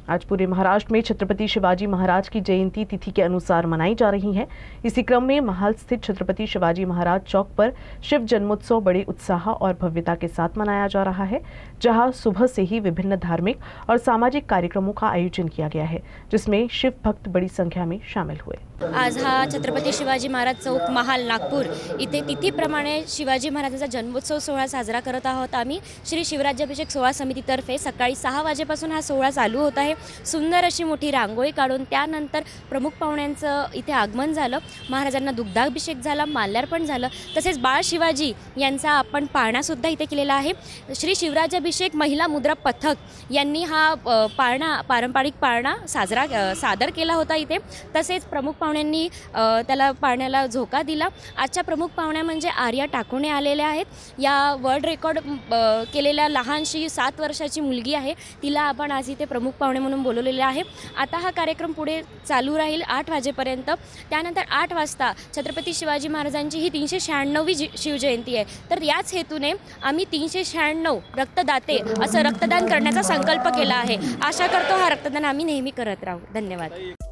आज पूरे महाराष्ट्र में छत्रपति शिवाजी महाराज की जयंती तिथि के अनुसार मनाई जा रही है। इसी क्रम में महल स्थित छत्रपति शिवाजी महाराज चौक पर शिव जन्मोत्सव बड़े उत्साह और भव्यता के साथ मनाया जा रहा है, जहां सुबह से ही विभिन्न धार्मिक और सामाजिक कार्यक्रमों का आयोजन किया गया है, जिसमें शिव भक्त बड़ी संख्या में शामिल हुए। आज हा छत्रपती शिवाजी महाराज चौक महाल नागपूर इथे तिथीप्रमाणे शिवाजी महाराजांचा जन्मोत्सव सोहळा साजरा करत आहोत। आम्ही श्री शिवराज्याभिषेक सोहळा समितीतर्फे सकाळी 6 वाजेपासून हा सोहळा चालू होत आहे। सुंदर अशी मोठी रांगोळी काढून त्यानंतर प्रमुख पाहुण्यांचं इथे आगमन झालं। महाराजांना दुग्धाभिषेक झाला, माल्यार्पण झालं, तसेच बाळ शिवाजी यांचा आपण पाळणासुद्धा इथे केलेला आहे। श्री शिवराज्याभिषेक महिला मुद्रा पथक यांनी हा पारंपरिक पाळणा सादर केला होता इथे। तसेच प्रमुख पाहुण्यांनी त्याला पाळण्याला झोका दिला। आजच्या प्रमुख पाहुण्या म्हणजे आर्या टाकोणे आलेल्या आहेत। या वर्ल्ड रेकॉर्ड केलेल्या लहानशी 7 वर्षाची मुलगी आहे, तिला आपण आज इथे प्रमुख पाहुणे म्हणून बोलवलेले आहे। आता हा कार्यक्रम पुढे चालू राहील 8 वाजेपर्यंत। त्यानंतर 8 वाजता छत्रपती शिवाजी महाराजांची ही 396वी शिवजयंती आहे। तर याच हेतूने आम्ही 396 रक्तदाते असं रक्तदान करण्याचा संकल्प केला आहे। आशा करतो हा रक्तदान आम्ही नेहमी करत राहू। धन्यवाद।